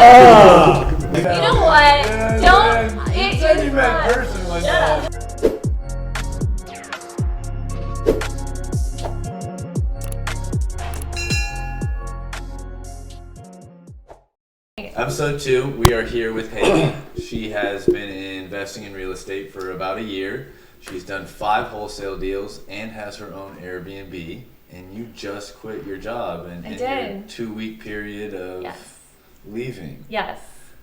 You know what? Don't. You said you meant personally. Shut up. Episode 2, we are here with Haley. She has been investing in real estate for about a year. She's done 5 wholesale deals and has her own Airbnb. And you just quit your job in your 2-week period of leaving. Yes.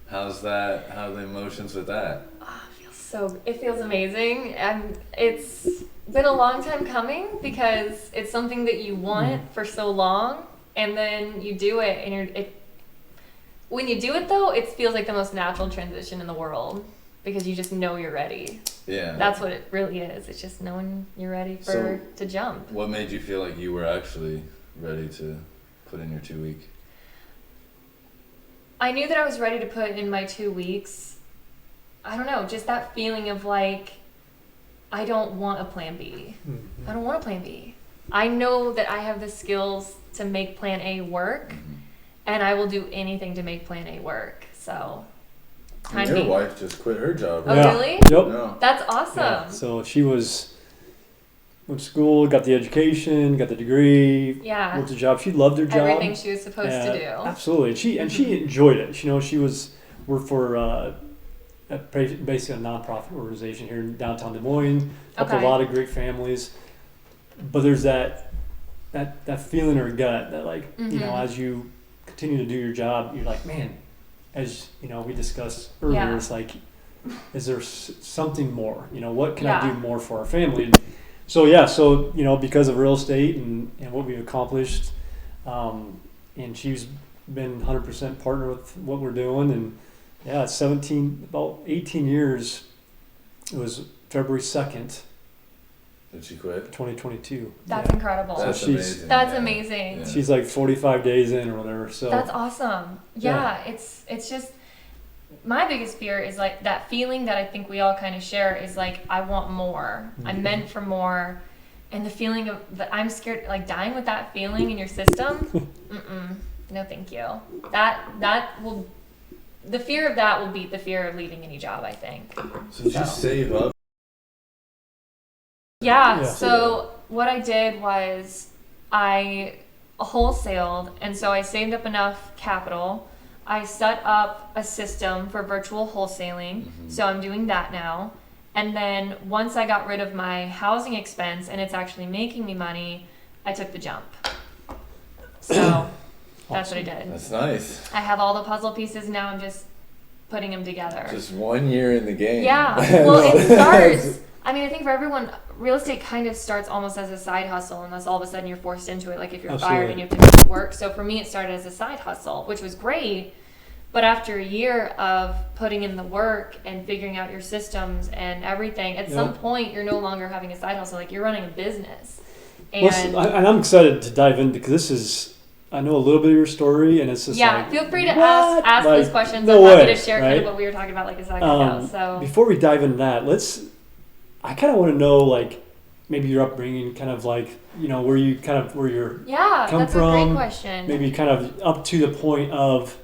How's that? How are the emotions with that? Oh, it feels amazing. And it's been a long time coming because it's something that you want for so long, and then you do it, and when you do it though, it feels like the most natural transition in the world because you just know you're ready. Yeah. That's what it really is. It's just knowing you're ready to jump. What made you feel like you were actually ready to put in your 2 week? I knew that I was ready to put in my 2 weeks. I don't know, just that feeling of like, I don't want a plan B. I don't want a plan B. I know that I have the skills to make plan A work, and I will do anything to make plan A work. So, Your wife just quit her job, right? right? Oh, really? Yep. Yeah. That's awesome. Yeah. So she went to school, got the education, got the degrry, went to job. She loved her job. Everything she was supposed to do. Absolutely. She enjoyed it. She worked for basically a nonprofit organization here in downtown Des Moines. Helped a lot of great families. But there's that feeling in her gut that as you continue to do your job, you're like, man, as we discussed earlier, it's like, is there something more? What can I do more for our family? So because of real estate and what we've accomplished, and she's been 100% partner with what we're doing, and it's about 18 years. It was February 2nd. Did she quit? 2022. That's incredible. That's amazing. That's amazing. Yeah. She's like 45 days in or whatever. So that's awesome. Yeah. It's just, my biggest fear is like that feeling that I think we all kind of share is like, I want more. I'm meant for more. And the feeling of that I'm scared, like dying with that feeling in your system. No, thank you. The fear of that will beat the fear of leaving any job, I think. So did you save up? Yeah, so what I did was I wholesaled, and so I saved up enough capital. I set up a system for virtual wholesaling, so I'm doing that now. And then once I got rid of my housing expense and it's actually making me money, I took the jump. So that's what I did. That's nice. I have all the puzzle pieces now. I'm just putting them together. Just 1 year in the game. Yeah. Well, it starts. I mean, I think for everyone, real estate kind of starts almost as a side hustle, unless all of a sudden you're forced into it. Like if you're fired and you have to make it work. So for me, it started as a side hustle, which was great. But after a year of putting in the work and figuring out your systems and everything, at some point you're no longer having a side hustle. Like you're running a business. And I'm excited to dive in because I know a little bit of your story, and it's just feel free to ask those questions. No I'm happy way, to share kind of what we were talking about like a second ago. So before we dive into that, I kind of want to know maybe your upbringing, kind of where you're come that's from. A great question. Maybe kind of up to the point of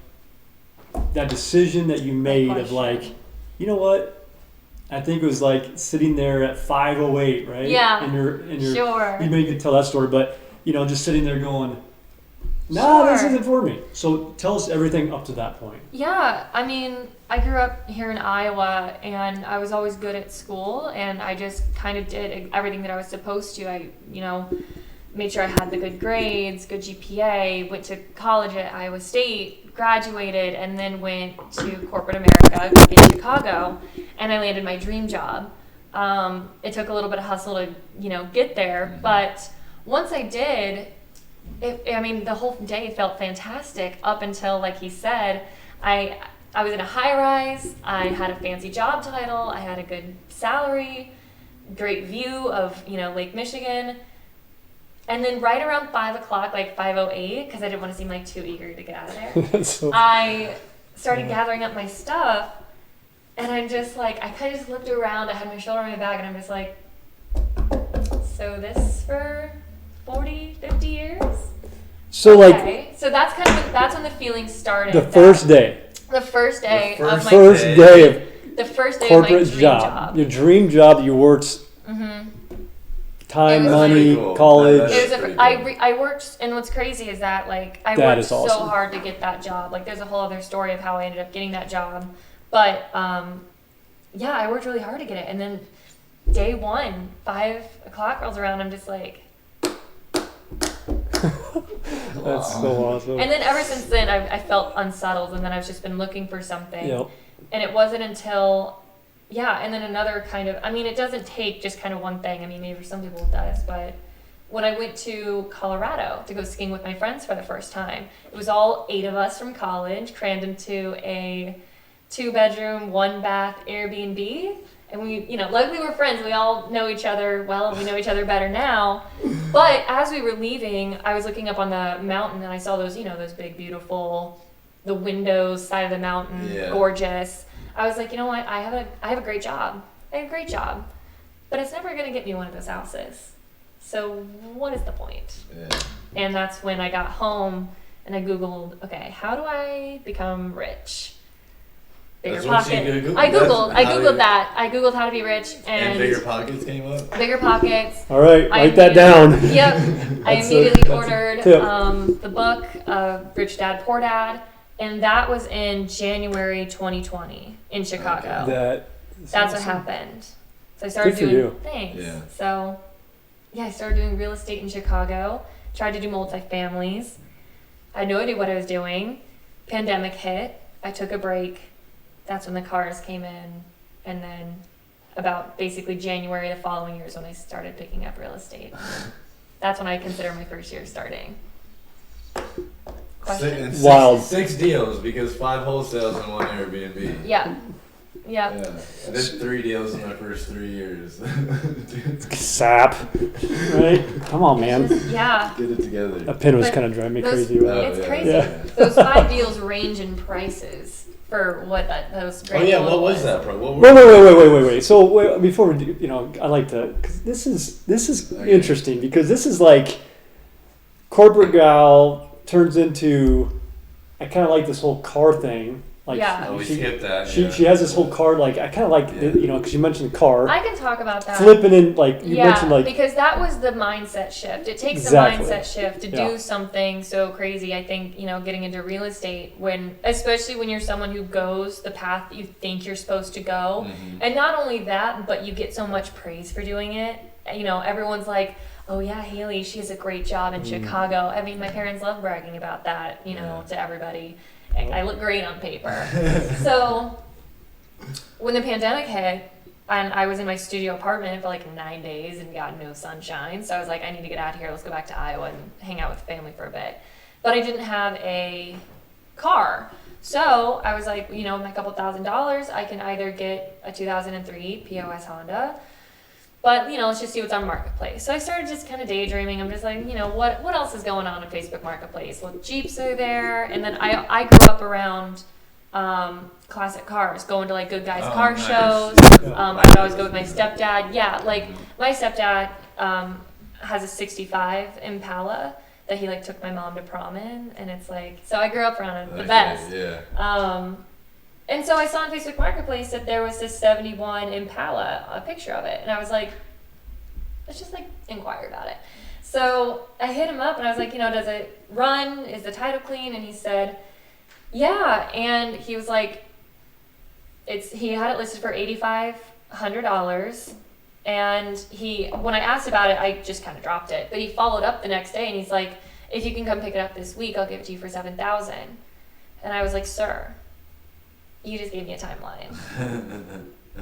that decision that you made of you know what? I think it was sitting there at 5:08, right? Yeah. And you're sure. You maybe could tell that story, but just sitting there going, no, this isn't for me. So tell us everything up to that point. Yeah, I mean, I grew up here in Iowa, and I was always good at school, and I just kind of did everything that I was supposed to. I, made sure I had the good grades, good GPA, went to college at Iowa State, graduated, and then went to corporate America in Chicago, and I landed my dream job. It took a little bit of hustle to, get there, but once I did, the whole day felt fantastic up until, like he said, I was in a high rise, I had a fancy job title, I had a good salary, great view of, Lake Michigan. And then right around 5 o'clock, like 5:08, because I didn't want to seem like too eager to get out of there, I started gathering up my stuff, and I'm just like, I kind of just looked around, I had my shoulder on my bag, and I'm just like, so this for 40, 50 years? So okay. So that's when the feeling started. The first day. The first day The of my First day of the first day corporate of my dream job. Your dream job that you worked time, It was money, pretty cool. college. That It is was pretty I worked, and what's crazy is that like I That worked is so awesome. hard to get that job. Like there's a whole other story of how I ended up getting that job, but yeah, I worked really hard to get it, and then day one, 5 o'clock rolls around, I'm just like. That's so awesome. And then ever since then, I felt unsettled, and then I've just been looking for something. Yep. And it wasn't until, yeah, and then another kind of, I mean, it doesn't take just kind of one thing. I mean, maybe for some people it does, but when I went to Colorado to go skiing with my friends for the first time, it was all 8 of us from college crammed into a 2-bedroom, 1-bath Airbnb. And we, you know, luckily we're friends. We all know each other well, and we know each other better now. But as we were leaving, I was looking up on the mountain, and I saw those, you know, those big, beautiful, the windows, side of the mountain, gorgeous. I was like, you know what? I have a great job. I have a great job, but it's never gonna get me one of those houses. So what is the point? Yeah. And that's when I got home and I Googled, okay, how do I become rich? Bigger That's what you pocket. Googled? I That's Googled that. I Googled how to be rich And bigger pockets came up. Bigger pockets. All right, I write that down. Yep. I That's immediately a ordered tip. the book, Rich Dad Poor Dad, and that was in January 2020 in Chicago. That's what awesome. happened. So I started Good for doing you. things. Yeah. So yeah, I started doing real estate in Chicago. Tried to do multifamilies. I had no idea what I was doing. Pandemic hit. I took a break. That's when the cars came in, and then about basically January the following year is when I started picking up real estate. That's when I consider my first year starting. Question? Wild. 6 deals because 5 wholesales and 1 Airbnb. Yeah. Yeah. I did 3 deals in my first 3 years. Sap. Right? Come on, man. Yeah. Get it together. That pin was But kind of driving me those- crazy. Oh, It's yeah. crazy. Yeah. Those 5 deals range in prices for what those Oh grand yeah, total what was that, bro? What Wait. So before we do, I like to, because this is Okay. interesting, because this is like corporate gal turns into, I kind of like this whole car thing. Like Yeah. Oh, we she, skipped that. she has this whole car, like I kind of like, Yeah. because you mentioned the car. I can talk about that. Flipping in, like you Yeah, mentioned, like because that was the mindset shift. It takes Exactly. a mindset shift to Yeah. do something so crazy. I think, getting into real estate, especially when you're someone who goes the path that you think you're supposed to go. Mhm. And not only that, but you get so much praise for doing it. Everyone's like, oh yeah, Haley, she has a great job in Chicago. I mean, my parents love bragging about that, Yeah. to everybody. I look great on paper. So when the pandemic hit, and I was in my studio apartment for like 9 days and got no sunshine, so I was like, I need to get out of here. Let's go back to Iowa and hang out with the family for a bit. But I didn't have a car. So I was like, with my couple $1,000s, I can either get a 2003 POS Honda, but, let's just see what's on Marketplace. So I started just kind of daydreaming. I'm just like, what else is going on Facebook Marketplace? Well, Jeeps are there. And then I grew up around classic cars, going to like Good Guys car nice. shows. Yeah. I'd always go with my stepdad. Yeah, like my stepdad has a 65 Impala that he like took my mom to prom in. And it's like, so I grew up around the best. Yeah. And so I saw on Facebook Marketplace that there was this 71 Impala, a picture of it. And I was like, let's just like inquire about it. So I hit him up and I was like, does it run? Is the title clean? And he said, yeah. And he was like, he had it listed for $8,500. And when I asked about it, I just kind of dropped it. But he followed up the next day and he's like, if you can come pick it up this week, I'll give it to you for $7,000. And I was like, sir, you just gave me a timeline.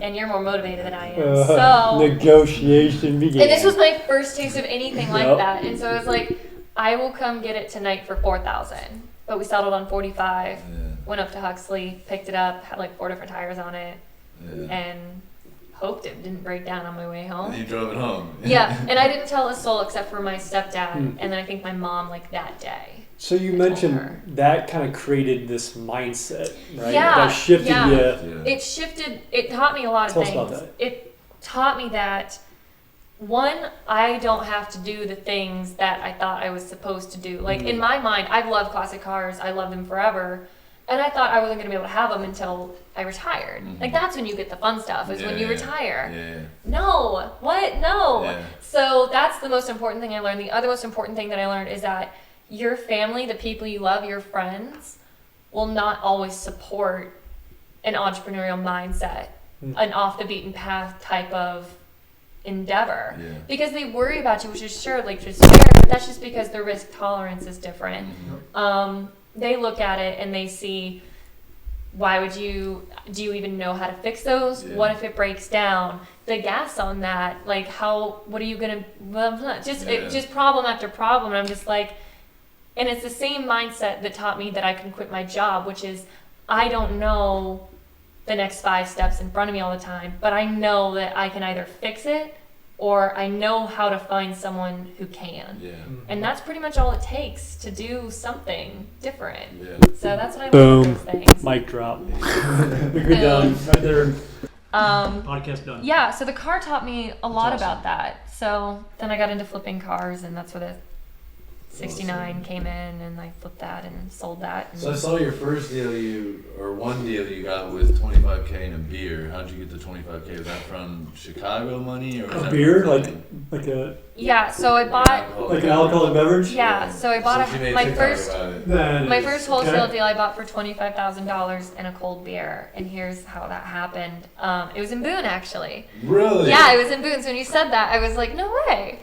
And you're more motivated than I am. So negotiation began. and this was my first taste of anything like Yep. that. And so I was like, I will come get it tonight for $4,000. But we settled on 45. Went up to Huxley, picked it up, had like 4 different tires on it, and hoped it didn't break down on my way home. And you drove it home. Yeah, and I didn't tell a soul except for my stepdad, and then I think my mom like that day. So you I told mentioned her. that kind of created this mindset, right? Yeah, That shifted yeah. you. Yeah. It shifted, it taught me a lot of Tell us things. about that. It taught me that, one, I don't have to do the things that I thought I was supposed to do. Like, in my mind, I've loved classic cars. I love them forever. And I thought I wasn't going to be able to have them until I retired. Mhm. Like, that's when you get the fun stuff, is when you retire. Yeah. No. What? No. Yeah. So that's the most important thing I learned. The other most important thing that I learned is that your family, the people you love, your friends, will not always support an entrepreneurial mindset, an off the beaten path type of endeavor. Yeah. Because they worry about you, which is sure, like, just fair, but that's just because their risk tolerance is different. They look at it and they see, do you even know how to fix those? Yeah. What if it breaks down? The gas on that, like, what are you gonna, just problem after problem. And I'm just like, and it's the same mindset that taught me that I can quit my job, which is, I don't know the next 5 steps in front of me all the time, but I know that I can either fix it or I know how to find someone who can. Yeah. And that's pretty much all it takes to do something different. Yeah. So that's what I Boom. learned from those things. Mic drop. We're done. Right there. Podcast done. Yeah, so the car taught me a lot That's awesome. about that. So then I got into flipping cars, and that's where the 69 came in, and I flipped that and sold that. And So I saw your first deal one deal you got with $25K in a beer. How'd you get the $25K? Was that from Chicago money or was A that beer, from like a yeah, so I bought like an alcoholic beverage. yeah, so I bought Since you made my TikTok first about it. my first wholesale Okay. deal I bought for $25,000 in a cold beer, and here's how that happened. It was in Boone, actually. Really? Yeah, it was in Boone. So when you said that, I was like, no way.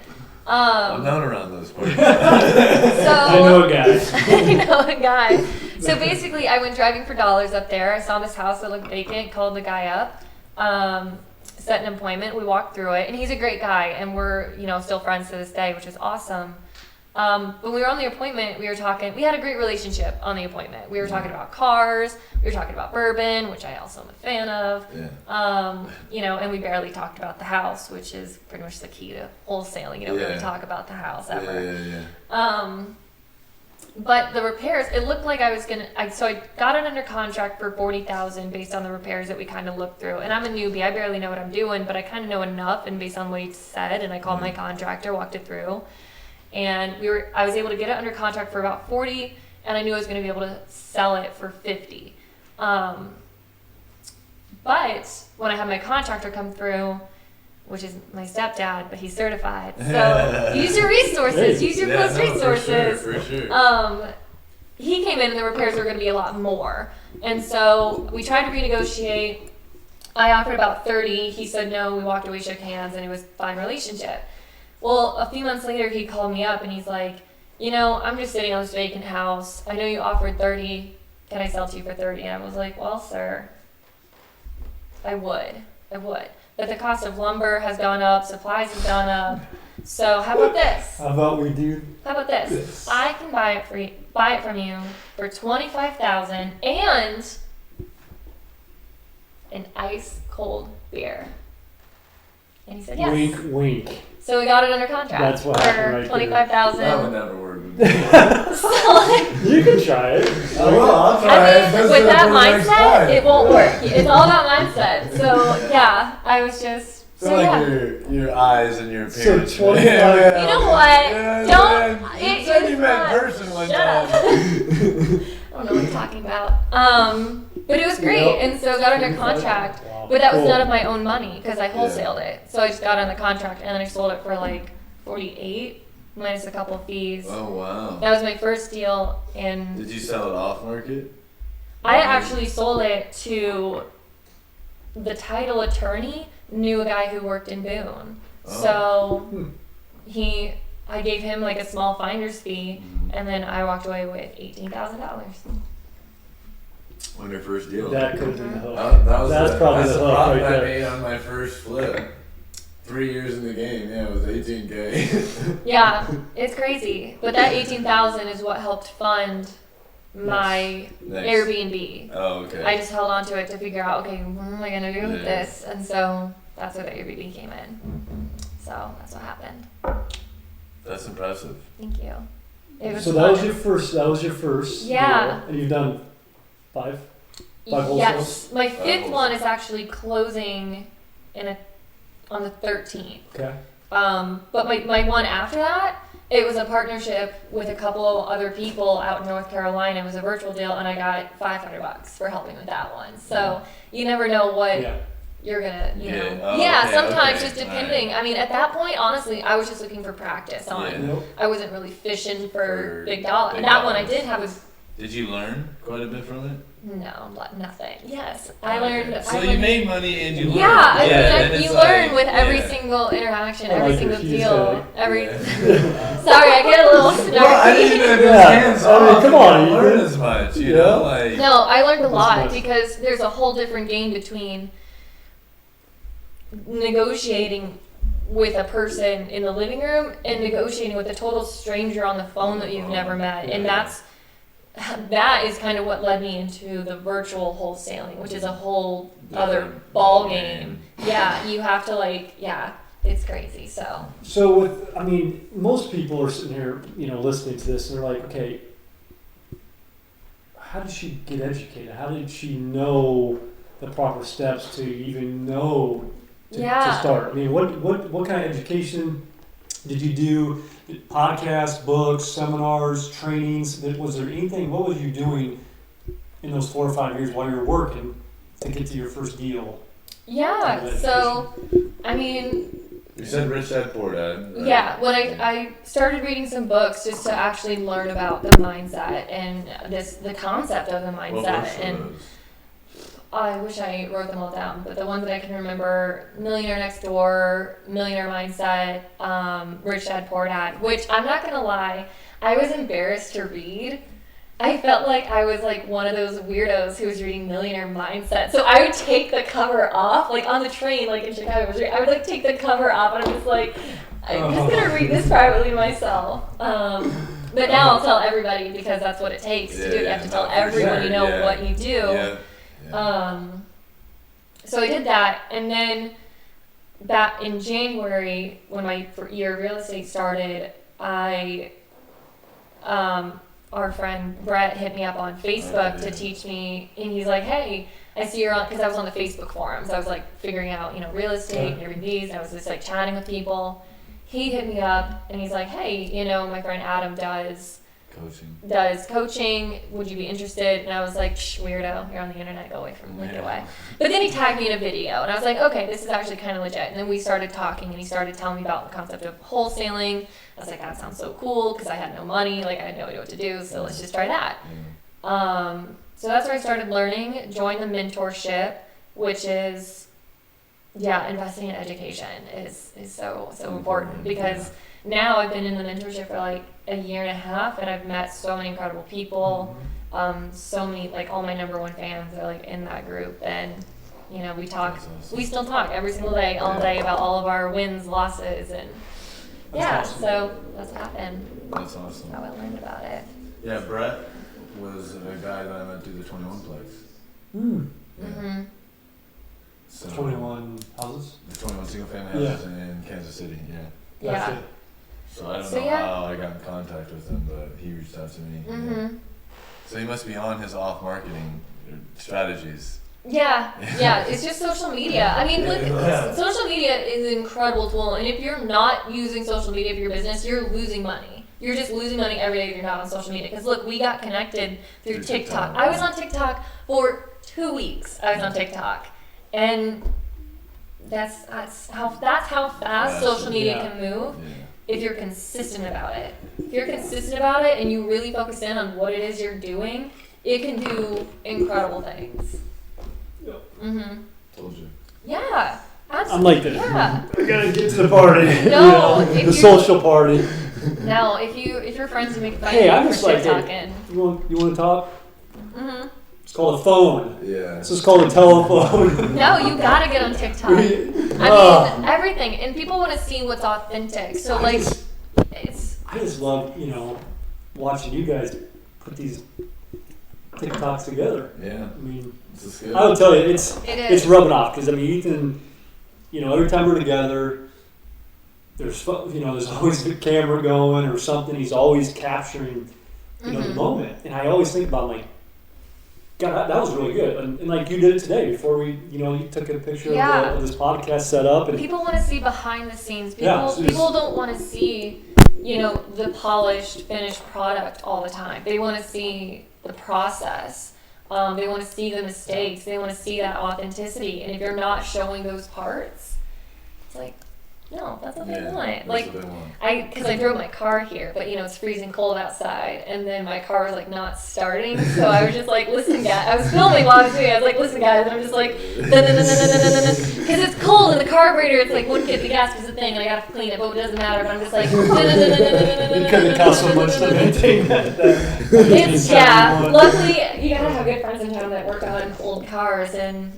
I'm not around those parts. So I know a guy. I know a guy. So basically, I went driving for dollars up there. I saw this house that looked vacant, called the guy up, set an appointment. We walked through it, and he's a great guy, and we're still friends to this day, which is awesome. When we were on the appointment, we had a great relationship on the appointment. We were talking about cars, we were talking about bourbon, which I also am a fan of. Yeah. And we barely talked about the house, which is pretty much the key to wholesaling. You don't really Yeah. talk about the house ever. Yeah. But the repairs, it looked like so I got it under contract for $40,000 based on the repairs that we kind of looked through. And I'm a newbie, I barely know what I'm doing, but I kind of know enough, and based on what he said, and I called my contractor, walked it through. And I was able to get it under contract for about 40, and I knew I was going to be able to sell it for 50. But when I had my contractor come through, which is my stepdad, but he's certified. So use your resources, use your close resources. For sure. He came in and the repairs were going to be a lot more. And so we tried to renegotiate. I offered about 30. He said no. We walked away, shook hands, and it was a fine relationship. Well, a few months later, he called me up and he's like, I'm just sitting on this vacant house. I know you offered 30. Can I sell to you for 30? And I was like, well, sir, I would. But the cost of lumber has gone up, supplies have gone up. So how about this? How about we do? How about this? Yes. I can buy it from you for $25,000 and an ice cold beer. And he said yes. Wink, wink. So we got it under contract. That's what happened for right $25,000. That would never work. You can try it. I'll I mean, with that mindset, it won't work. It's all about mindset. So yeah, I was just. So yeah. your eyes and your So appearance. 25. You know what? Don't. Don't. You said you met in person one Shut time. up. I don't know what you're talking about. But it was great, Yep. and so I got under contract. Wow. But that was Cool. none of my own money because I wholesaled it. So I just got on the contract, and then I sold it for like 48 minus a couple of fees. Oh wow. That was my first deal, and Did you sell it off market? I actually sold it to the title attorney. Knew a guy who worked in Boone, so I gave him like a small finder's fee, and then I walked away with $18,000. On your first deal. That could have been the hook. That's probably the the hook profit right I there. made on my first flip. 3 years in the game, yeah, it was $18K. Yeah, it's crazy, but that $18,000 is what helped fund my Nice. Airbnb. Oh, okay. I just held on to it to figure out, okay, what am I gonna do with Yeah. this? And so that's where the Airbnb came in. So that's what happened. That's impressive. Thank you. It was So fun. that was your first. Yeah. Deal. And you've done 5. Five Yes, my Five fifth wholesales. one is actually closing on the 13th. Okay. But my one after that it was a partnership with a couple other people out in North Carolina. It was a virtual deal, and I got $500 for helping with that one. So you never know what you're gonna, you know. Okay, sometimes just depending. Right. I mean, at that point, honestly, I was just looking for practice on. Yeah. I wasn't really fishing for big dollars. And that one I did have was. Did you learn quite a bit from it? No, nothing. Yes, I learned. So you made money and you learned. Yeah, you learn with every single interaction, every single deal, every. Sorry, I get a little snarky. Well, I didn't even hands off. I mean, come on, you learn as much, you know. Like. No, I learned a lot because there's a whole different game between negotiating with a person in the living room and negotiating with a total stranger on the phone that you've never met, and that is kind of what led me into the virtual wholesaling, which is a whole other ball game. Yeah, you have to it's crazy. So with, I mean, most people are sitting here, you know, listening to this, and they're like, okay, how did she get educated? How did she know the proper steps to even know to start? I mean, what kind of education did you do? Podcasts, books, seminars, trainings? Was there anything? What was you doing in those 4 or 5 years while you were working to get to your first deal? Yeah. So, I mean. You said Rich Dad Poor Dad. Right? Yeah. When I started reading some books just to actually learn about the mindset and the concept of the mindset. What books were and. those? I wish I wrote them all down, but the ones that I can remember: Millionaire Next Door, Millionaire Mindset, Rich Dad Poor Dad. Which I'm not gonna lie, I was embarrassed to read. I felt like I was like one of those weirdos who was reading Millionaire Mindset. So I would take the cover off, like on the train, like in Chicago. I would like take the cover off, and I was like, I'm just gonna read this privately myself. But now I'll tell everybody because that's what it takes to do it. You have to tell everyone you know what you do. Yeah. So I did that, and then back in January, when my year of real estate started, our friend Brett hit me up on Facebook to teach me, and he's like, hey, I see you're on, because I was on the Facebook forums. I was like figuring out, you know, real estate and Airbnbs, and I was just like chatting with people. He hit me up, and he's like, hey, you know, my friend Adam does coaching, would you be interested? And I was like, shh, weirdo, you're on the internet, go away from me, get away. But then he tagged me in a video, and I was like, okay, this is actually kind of legit. And then we started talking, and he started telling me about the concept of wholesaling. I was like, that sounds so cool, because I had no money, like I had no idea what to do, so let's just try that. So that's where I started learning, joined the mentorship, which is, investing in education is so important, because now I've been in the mentorship for like a year and a half, and I've met so many incredible people. So many, like all my number one fans are like in that group, and you know, we still talk every single day, all day about all of our wins, losses, and so that's what happened. That's awesome. How I learned about it. Yeah, Brett was a guy that I met through the 21 Plex. Mm-hmm. So 21 houses? The 21 single family houses in Kansas City, Yeah. So I don't know how I got in contact with him, but he reached out to me. Mm-hmm. So he must be on his off marketing strategies. Yeah, it's just social media. I mean, look, social media is an incredible tool, and if you're not using social media for your business, you're losing money. You're just losing money every day if you're not on social media. Because look, we got connected through TikTok. I was on TikTok for 2 weeks. I was on TikTok, and that's how fast social media can move. If you're consistent about it. If you're consistent about it and you really focus in on what it is you're doing, it can do incredible things. Yep. Mm-hmm. Told you. Yeah, absolutely. I'm like that. Yeah. I gotta get to the party. No, the social party. No, if you're friends, you make fun Hey, I'm for just like, talking. You want to talk? Mm-hmm. It's called a phone. Yeah. This is called a telephone. No, you gotta get on TikTok. I mean, everything, and people want to see what's authentic. So I just love, you know, watching you guys put these TikToks together. Yeah. I mean, I will tell you, it's rubbing off, because I mean, Ethan, you know, every time we're together, there's always a camera going or something. He's always capturing, you know, the moment, and I always think about like, God, that was really good. And like you did it today before you took a picture of this podcast set up. And people want to see behind the scenes. People don't want to see the polished, finished product all the time. They want to see the process. They want to see the mistakes. They want to see that authenticity. And if you're not showing those parts, it's like, no, that's what they want. Like, because I drove my car here, but it's freezing cold outside, and then my car was like not starting. So I was just like, listen, guys. I was filming while I was doing it. I was like, listen, guys, and I'm just like, because it's cold in the carburetor. It's like wouldn't get the gas was the thing, and I got to clean it, but it doesn't matter. But I'm just like, because it costs so much to maintain that. It's luckily, you gotta have good friends in town that work on old cars, and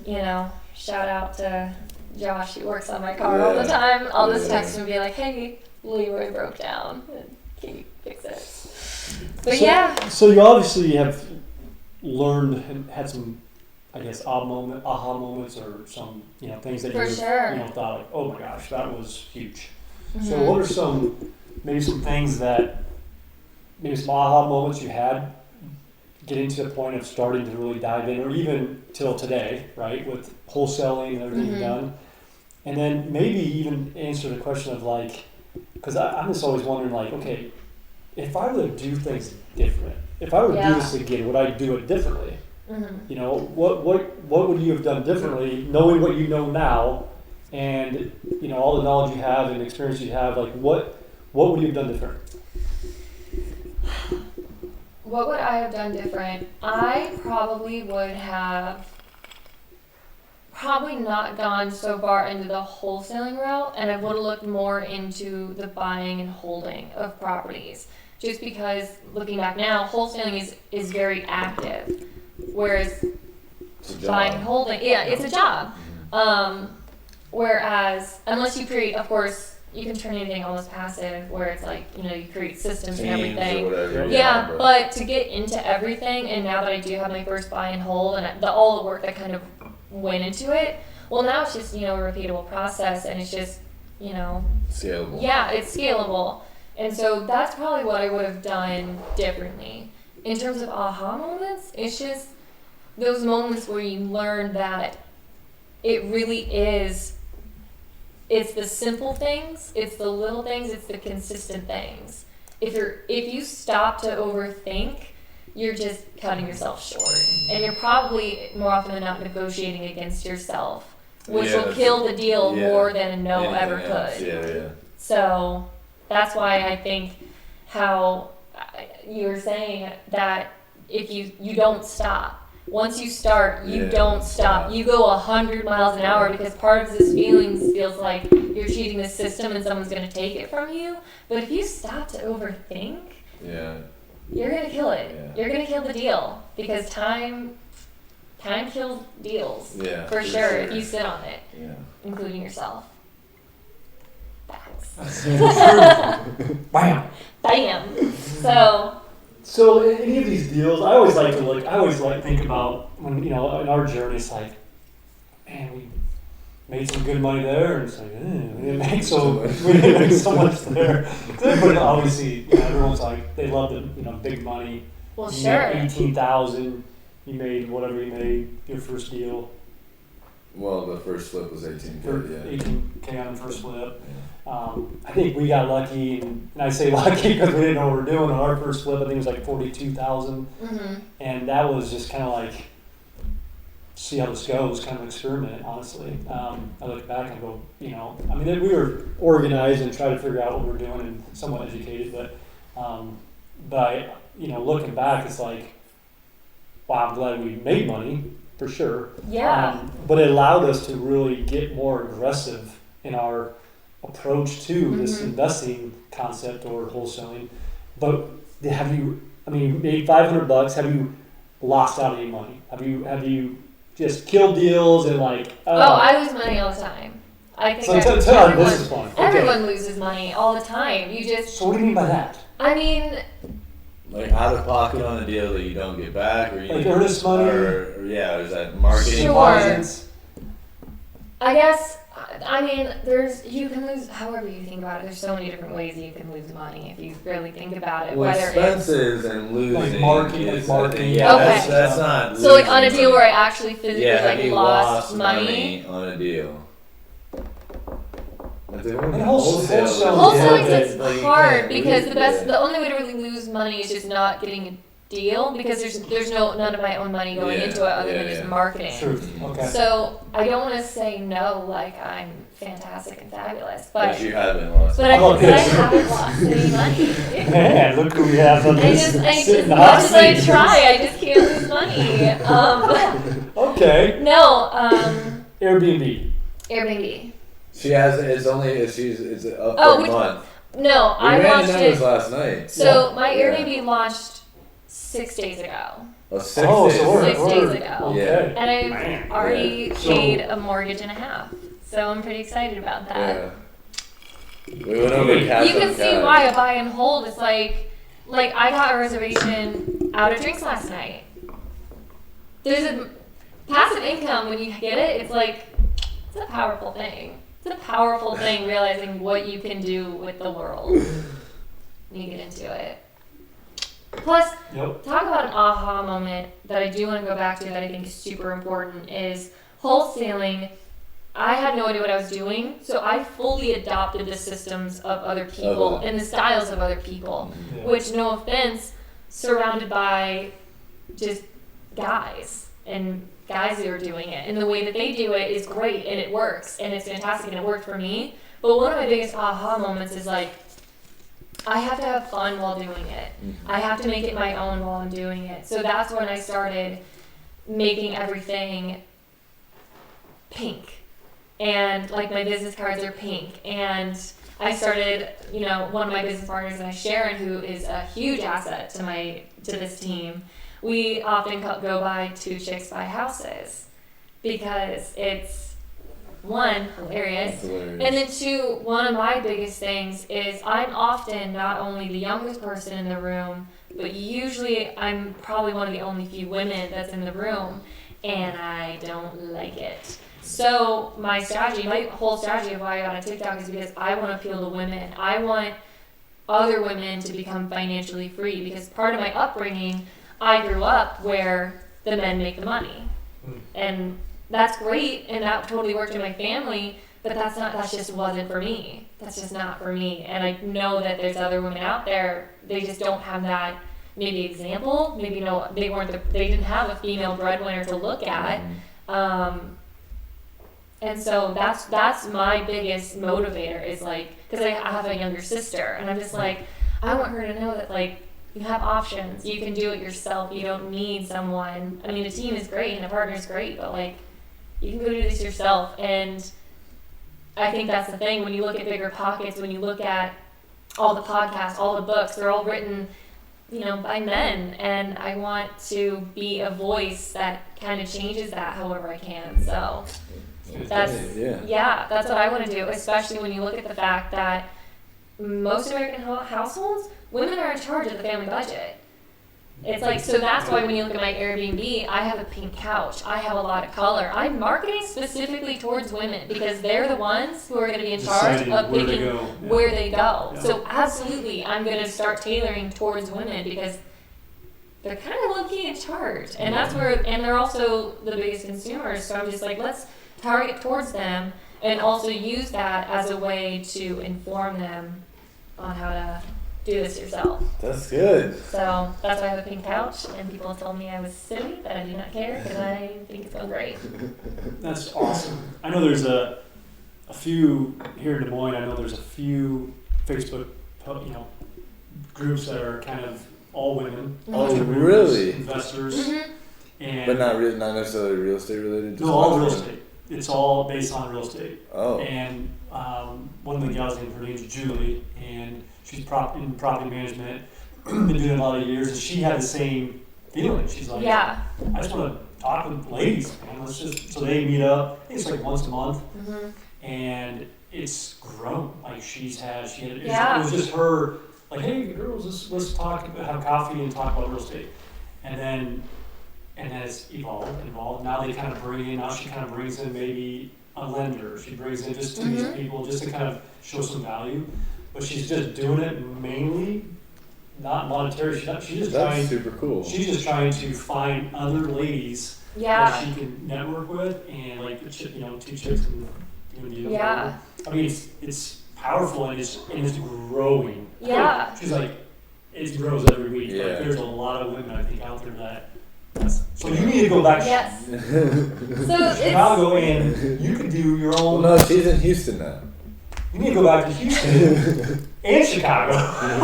shout out to Josh, he works on my car all the time. I'll just text him and be like, hey, Leroy broke down. Can you fix it? But So you obviously have learned and had some, I guess, aha moments or some, things that thought like, oh my gosh, that was huge. Mm-hmm. So what are some things that, maybe some aha moments you had getting to the point of starting to really dive in, or even till today, right, with wholesaling and everything you've done? And then maybe even answer the question of like, because I'm just always wondering like, okay, if I were to do things different, if I were to do this again, would I do it differently? Mm-hmm. What would you have done differently, knowing what you know now, and all the knowledge you have and experience you have? Like, what would you have done different? What would I have done different? I probably would have not gone so far into the wholesaling route, and I would have looked more into the buying and holding of properties. Just because, looking back now, wholesaling is very active, whereas buying and holding, it's a job. Whereas, unless you create, of course, you can turn anything almost passive, where it's like, you create systems and everything. Whatever, but to get into everything, and now that I do have my first buy and hold, and all the work that kind of went into it, well, now it's just, a repeatable process, and it's just, scalable. Yeah, it's scalable. And so that's probably what I would have done differently. In terms of aha moments, it's just those moments where you learn that it really is. It's the simple things, it's the little things, it's the consistent things. If you stop to overthink, you're just cutting yourself short. And you're probably more often than not negotiating against yourself, which will kill the deal more than a no ever could. Yeah. So that's why I think how you were saying that if you don't stop. Once you start, you don't stop. You go 100 miles an hour, because part of this feels like you're cheating the system and someone's going to take it from you. But if you stop to overthink, you're going to kill it. Yeah. You're going to kill the deal, because time kills deals. Yeah, for sure. If you sit on it, including yourself. Facts. Bam. Bam. So in any of these deals, I always like to think about when, in our journey, it's like, man, we made some good money there, and it's like, we didn't make so much there. Everybody obviously, everyone's like, they love the, big money. Well, you sure. made $18,000, you made whatever you made, your first deal. Well, the first flip was $18K, $18K on the first flip. I think we got lucky, and I say lucky because we didn't know what we were doing on our first flip. I think it was like $42,000, and that was just kind of like, see how this goes, kind of experiment, honestly. I look back and go, we were organized and tried to figure out what we were doing and somewhat educated, but looking back, it's like, wow, I'm glad we made money, for sure. Yeah. But it allowed us to really get more aggressive in our approach to this investing concept or wholesaling. But you made $500, have you lost out any money? Have you just killed deals and like... I lose money all the time. I think everyone loses money all the time. So what do you mean by that? I mean... Like out of pocket on a deal that you don't get back, or you like earnest money, or there's that marketing margins. I guess. You can lose however you think about it. There's so many different ways you can lose money if you really think about it. Well, whether expenses and losing, marketing. Yeah, okay. That's not. So like on a deal where I actually physically have you lost money on a deal. if they want to And wholesale, Wholesaling Yeah, is like, you hard can't because really- the only way to really lose money is just not getting a deal because there's none of my own money going Yeah, into it other than yeah, just yeah. marketing. Truth. Okay. So I don't want to say no like I'm fantastic and fabulous, But but you haven't lost. but I, How about but I this? haven't lost any money. Man, look who we have on I this. just sitting as in the much hot as I seat. try, I just can't lose money. Okay. No, Airbnb. Airbnb. She has. It's only. It's up Oh, for a which month. No, We I ran the launched numbers it. last night. So my Yeah. Airbnb launched 6 days ago. Oh, 6 Oh, days. so we're, 6 days we're- ago. Okay. And I've Man. already Yeah. paid a mortgage and a half. So I'm pretty excited about that. Yeah. We went over cash You can on see cash. why a buy and hold is like I got a reservation out of drinks last night. There's a passive income when you get it, it's a powerful thing. It's a powerful thing realizing what you can do with the world when you get into it. Plus, Yep. talk about an aha moment that I do want to go back to that I think is super important is wholesaling. I had no idea what I was doing, so I fully adopted the systems of other people and the styles of other people, Yeah. which, no offense, surrounded by just guys and guys that are doing it. And the way that they do it is great and it works and it's fantastic and it worked for me. But one of my biggest aha moments is like, I have to have fun while doing it. I have to make it my own while I'm doing it. So that's when I started making everything pink. And like my business cards are pink. And I started, one of my business partners and I, Sharon, who is a huge asset to this team, we often go by Two Chicks Buy Houses because it's one, hilarious. And then two, one of my biggest things is I'm often not only the youngest person in the room, but usually I'm probably one of the only few women that's in the room, and I don't like it. So my whole strategy of why I got on TikTok is because I want to appeal to women. I want other women to become financially free because part of my upbringing, I grew up where the men make the money. And that's great, and that totally worked in my family, but that just wasn't for me. That's just not for me. And I know that there's other women out there, they just don't have that maybe example, maybe they didn't have a female breadwinner to look at. And so that's my biggest motivator is because I have a younger sister, and I'm just I want her to know that you have options. You can do it yourself. You don't need someone. I mean, a team is great and a partner is great, but you can go do this yourself. And I think that's the thing. When you look at Bigger Pockets, when you look at all the podcasts, all the books, they're all written, by men. And I want to be a voice that kind of changes that however I can. So that's what I want to do, especially when you look at the fact that most American households, women are in charge of the family budget. It's so that's why when you look at my Airbnb, I have a pink couch. I have a lot of color. I'm marketing specifically towards women because they're the ones who are going to be in charge of picking where they go. Yeah. So absolutely, I'm going to start tailoring towards women because they're kind of low-key in charge. And that's and they're also the biggest consumers. So I'm just let's target towards them and also use that as a way to inform them on how to do this yourself. That's good. So that's why I have a pink couch, and people have told me I was silly, but I do not care because I think it's so great. That's awesome. I know there's a few here in Des Moines. I know there's a few Facebook, groups that are kind of all women. Oh, entrepreneurs, really? Investors, and But not necessarily real estate related. no, all real estate. It's all based on real estate. Oh. And one of the gals, her name's Julie, and she's in property management. Been doing it a lot of years, and she had the same feeling. She's like, Yeah. I just want to talk with ladies, man. So they meet up. It's once a month, and it's grown. It was just her. Hey girls, let's talk, have coffee, and talk about real estate, and then it's evolved. Now they kind of she kind of brings in maybe a lender. She brings in just to these people just to kind of show some value. But she's just doing it mainly, not monetary. She's just trying. Super cool. She's just trying to find other ladies that she can network with, and Two Chicks Yeah. I mean, it's powerful and it's growing. Yeah. She's like, it grows every week. Yeah. Like, there's a lot of women I think out there so you need to go back Yes. to So Chicago and you can do your Well, own. no, she's in Houston now. You need to go back to Houston and Chicago.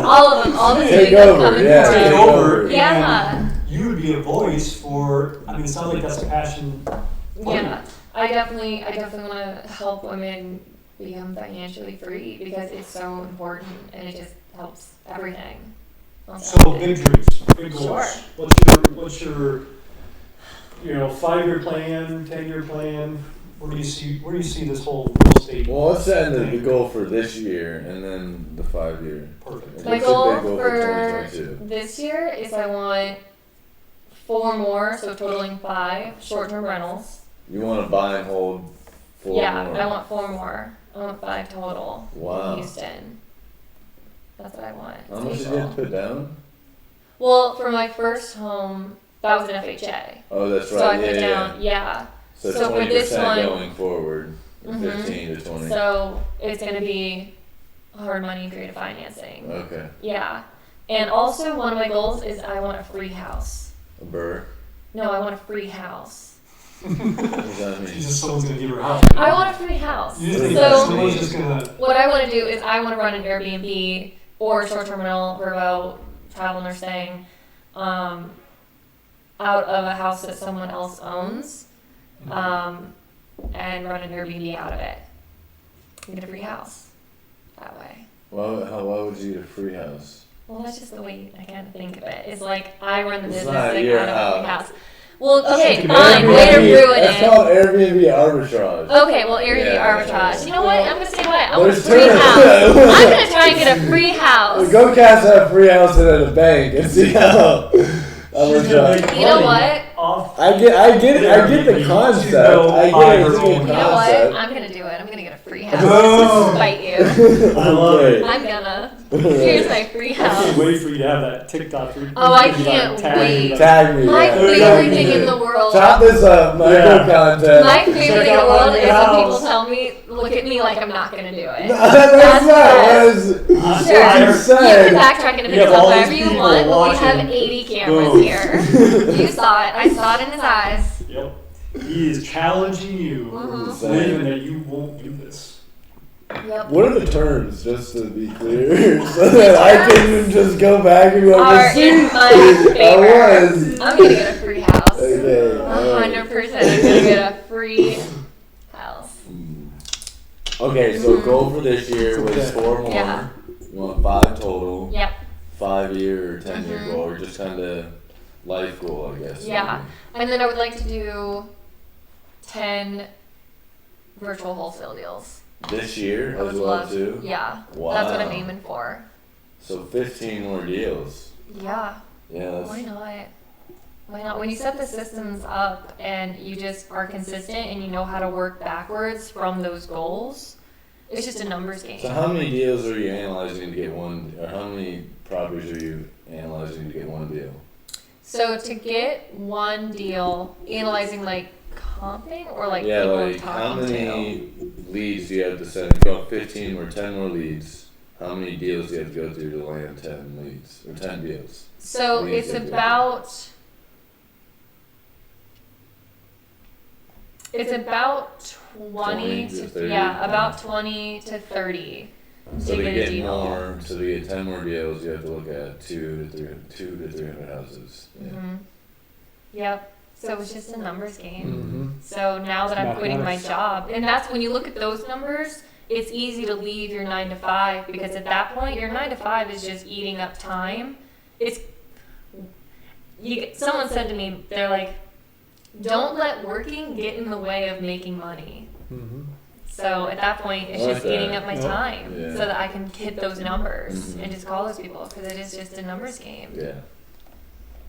all of them, all the Take cities have over, come in yeah, for Take it. take over. over. Yeah. And you would be a voice for. I mean, it sounds like that's a passion. Yeah. I definitely want to help women become financially free because it's so important and it just helps everything. So big dreams, big goals. Sure. What's your 5-year plan, 10-year plan? Where do you see this whole real estate? Well, let's set the goal for this year and then the 5-year. Perfect. My What's goal your big goal for 2022? this year is I want 4 more, so totaling 5 short-term rentals. You want to buy and hold 4 Yeah, more? I want 4 more. I want 5 total Wow. in Houston. That's what I want. How much did you have to put down? Well, for my first home, that was an FHA. Oh, that's right. So I yeah, put yeah. down, yeah. So So for 20% this one- going forward, Mhm. 15 to 20. So it's going to be hard money creative financing. Okay. Yeah. And also, one of my goals is I want a free house. A burr. No, I want a free house. What does that mean? Just someone's gonna give her a house. I want a free house. You just think So- that someone's just gonna. What I want to do is I want to run an Airbnb or short-term rental, Verbo, travel nursing, out of a house that someone else owns, and run an Airbnb out of it. And get a free house that way. Why would you get a free house? Well, that's just the way I kind of think of it. It's like I run the It's business not like your out of a free house. house. Well, okay, It's fine. Way to Airbnb, ruin That's it. called Airbnb arbitrage. Okay, well, Airbnb Yeah. arbitrage. You know what? I'm gonna say what? I want a There's free terms. house. I'm gonna try and get a free house. Go cash that free house in at a bank and see how. She's gonna make You know money what? off. I get the concept. I get it's a good You know what? concept. I'm gonna do it. I'm gonna get a free house. Oh. Despite you. I love it. I'm gonna. Here's my free I can't house. wait for you to have that TikTok. Oh, I can't wait. Tag me. My yeah. favorite thing in the world. Chop this up. My Yeah. content. My favorite Check thing in the out world my is when house. people tell me, look at me like I'm not gonna do it. That's not That's what Sure. you You can said. backtrack into You have videos all wherever these you people want, but we have watching. 80 cameras Boom. here. You saw it. I saw it in his eyes. Yep. He is challenging you, Mhm. believing that you won't do this. Yep. What are the terms, just to be clear, so that I can just go back and go, Are see, in my I favor. was. I'm gonna get a free house. Okay. alright. 100%. I'm gonna get a free house. Okay, so goal for this year was Okay. 4 more. Yeah. You want 5 total. Yep. 5-year or 10-year Mhm. goal, or just kind of life goal, I guess. Yeah. And then I would like to do 10 virtual wholesale deals. This year I would as well love too. Yeah. Wow. That's what I'm aiming for. So 15 more deals. Yeah. Yeah, that's Why not? Why not? When you set the systems up and you just are consistent and you know how to work backwards from those goals, it's just a numbers game. So how many deals are you analyzing to get one, or how many properties are you analyzing to get one deal? So to get one deal, analyzing like comping or like Yeah, people I'm like how talking many leads do you have to send? If you got 15 or 10 more leads, how many deals do you have to go through to land 10 leads or 10 deals? So Leads it's that you- about 20 to to 30. about 20 to 30 So to to get a get deal. more, so to get 10 more deals, you have to look at 2 to 300 houses. Yeah. hmm Yep. So it's just a numbers game. Mm-hmm. So now that I'm quitting my Mathematics. job, and that's when you look at those numbers, it's easy to leave your 9 to 5 because at that point your 9 to 5 is just eating up time. Someone said to me, they're like, don't let working get in the way of making money. Mm-hmm. So at that point, it's I like just eating that. up my Yep. time Yeah. so that I can hit those numbers Mhm. and just call those people because it is just a numbers game. Yeah,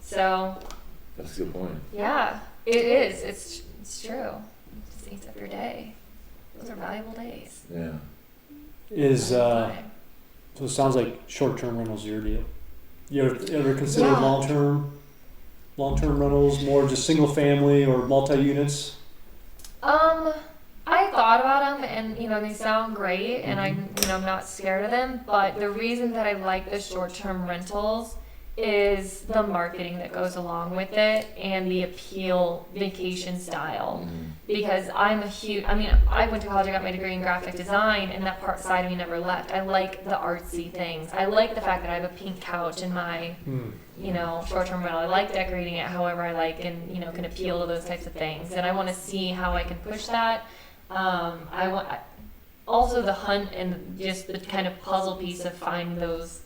So that's a good point. yeah, it is. It's true. Just eats up your day. Those are valuable days. Yeah. So it sounds like short-term rentals are your deal. You ever consider Yeah. long-term rentals, more just single family or multi-units? I thought about them and they sound great, and I'm not scared of them. But the reason that I like the short-term rentals is the marketing that goes along with it and the appeal vacation style. Because I went to college, I got my degree in graphic design, and that side of me never left. I like the artsy things. I like the fact that I have a pink couch in my short-term rental. I like decorating it however I like, and can appeal to those types of things. And I want to see how I can push that. I want also the hunt and just the kind of puzzle piece of finding those